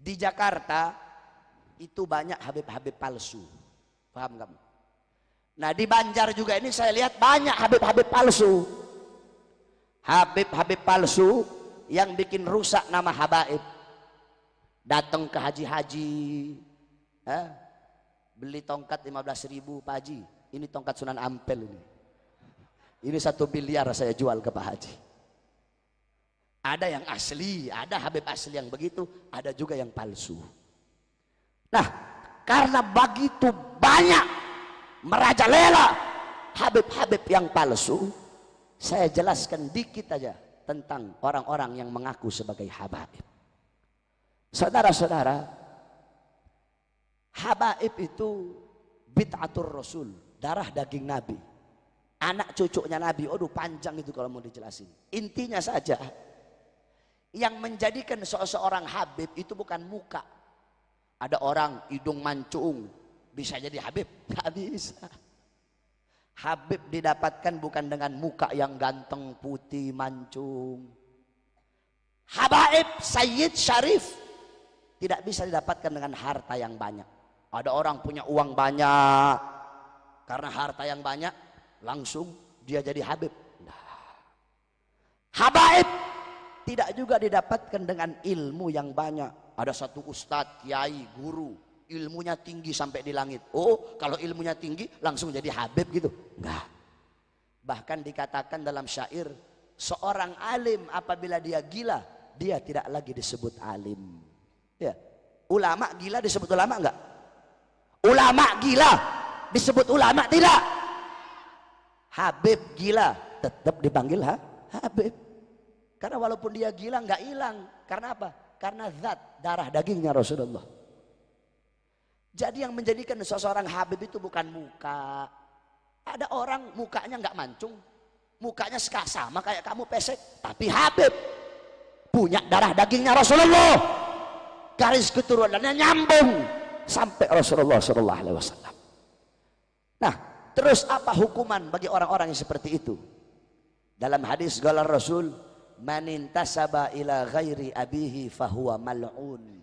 Di Jakarta itu banyak habib-habib palsu. Paham kamu? Nah di Banjar juga ini saya lihat banyak habib-habib palsu. Habib-habib palsu yang bikin rusak nama habaib. Datang ke haji-haji, beli tongkat 15.000 Pak Haji. Ini tongkat Sunan Ampel ini. Ini 1 miliar saya jual ke Pak Haji. Ada yang asli, ada habib asli yang begitu, ada juga yang palsu. Nah, karena begitu banyak merajalela habib-habib yang palsu, saya jelaskan dikit aja tentang orang-orang yang mengaku sebagai habaib. Saudara-saudara, habaib itu bid'atur rasul, darah daging Nabi, anak cucunya Nabi. Aduh panjang itu kalau mau dijelasin. Intinya saja, yang menjadikan seseorang habib itu bukan muka. Ada orang hidung mancung bisa jadi habib? Nggak bisa. Habib didapatkan bukan dengan muka yang ganteng, putih, mancung. Habaib, sayyid, syarif tidak bisa didapatkan dengan harta yang banyak. Ada orang punya uang banyak, karena harta yang banyak langsung dia jadi habib. Nah, habaib tidak juga didapatkan dengan ilmu yang banyak. Ada satu ustadz, kiai, guru, ilmunya tinggi sampai di langit. Oh, kalau ilmunya tinggi langsung jadi habib gitu? Enggak. Bahkan dikatakan dalam syair, seorang alim apabila dia gila, dia tidak lagi disebut alim. Ya, ulama gila disebut ulama enggak? Ulama gila disebut ulama tidak? Habib gila tetap dipanggil habib. Karena walaupun dia gila nggak hilang. Karena apa? Karena zat, darah dagingnya Rasulullah. Jadi yang menjadikan seseorang habib itu bukan muka. Ada orang mukanya nggak mancung, mukanya sama kayak kamu pesek, tapi habib, punya darah dagingnya Rasulullah, garis keturunannya nyambung sampai Rasulullah SAW. Nah, terus apa hukuman bagi orang-orang yang seperti itu? Dalam hadis qala Rasul, man intasaba ila ghairi abihi fahuwa mal'un.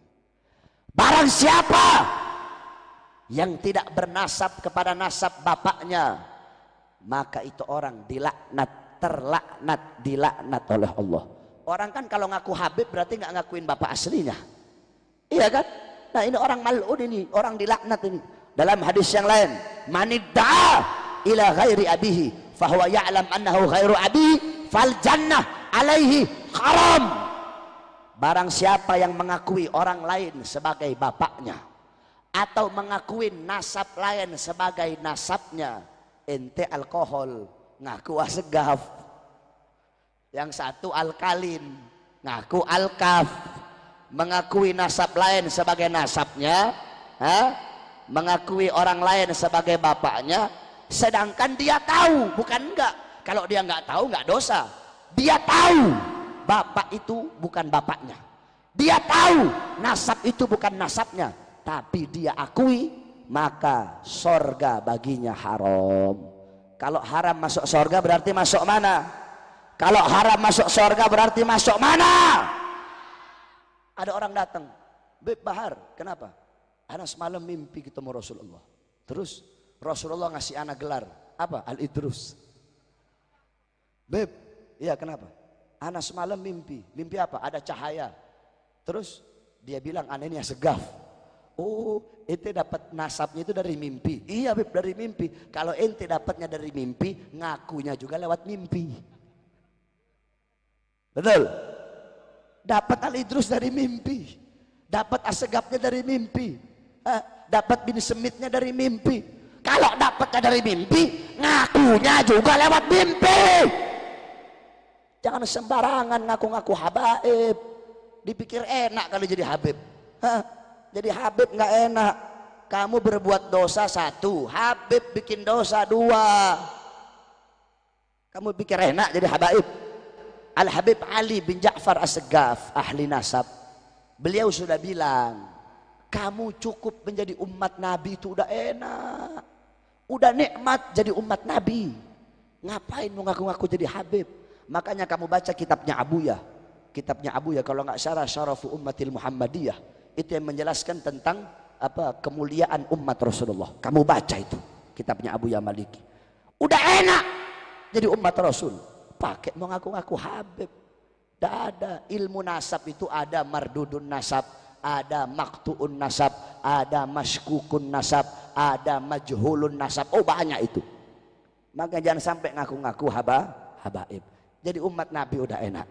Barang siapa yang tidak bernasab kepada nasab bapaknya, maka itu orang dilaknat, terlaknat, dilaknat oleh Allah. Orang kan kalau ngaku habib berarti nggak ngakuin bapak aslinya, iya kan? Nah ini orang mal'un, ini orang dilaknat ini. Dalam hadis yang lain, manidda'a ila ghairi abihi fahuwa ya'lam annahu ghairu abihi fal jannah alaihi haram. Barang siapa yang mengakui orang lain sebagai bapaknya atau mengakui nasab lain sebagai nasabnya, ente alkohol ngaku asgaf, yang satu alkalin ngaku alkaf, mengakui nasab lain sebagai nasabnya, mengakui orang lain sebagai bapaknya, sedangkan dia tahu, bukan enggak. Kalau dia enggak tahu enggak dosa. Dia tahu bapak itu bukan bapaknya, dia tahu nasab itu bukan nasabnya, tapi dia akui, maka sorga baginya haram. Kalau haram masuk sorga berarti masuk mana? Kalau haram masuk sorga berarti masuk mana? Ada orang datang, Beb Bahar, kenapa? Anak semalam mimpi ketemu Rasulullah. Terus Rasulullah ngasih anak gelar apa? Al-Idrus. Beb, iya kenapa? Anak semalam mimpi apa? Ada cahaya. Terus dia bilang anehnya segaf. Oh, ente dapat nasabnya itu dari mimpi. Iya Beb, dari mimpi. Kalau ente dapatnya dari mimpi, ngakunya juga lewat mimpi. Betul? Dapat Al-Idrus dari mimpi, dapat Asegafnya dari mimpi, dapat bin Semitnya dari mimpi. Kalau dapatnya dari mimpi, ngakunya juga lewat mimpi. Jangan sembarangan ngaku-ngaku habaib, dipikir enak kalau jadi habib. Jadi habib nggak enak. Kamu berbuat dosa 1, habib bikin dosa 2. Kamu pikir enak jadi habaib? Al-Habib Ali bin Ja'far As-Segaf, ahli nasab, beliau sudah bilang, kamu cukup menjadi umat Nabi itu udah enak, udah nikmat jadi umat Nabi. Ngapain mau ngaku-ngaku jadi habib? Makanya kamu baca kitabnya Abuya. Kitabnya Abuya kalau nggak Syarafu Ummatil Muhammadiyah, Itu yang menjelaskan tentang apa kemuliaan umat Rasulullah. Kamu baca itu kitabnya Abu Yamaliki. Udah enak jadi umat Rasul, pakai mau ngaku-ngaku Habib. Tidak ada. Ilmu nasab itu ada mardudun nasab, ada maktuun nasab, ada maskukun nasab, ada majhulun nasab. Oh banyak itu. Maka jangan sampai ngaku-ngaku habaib. Jadi umat Nabi udah enak.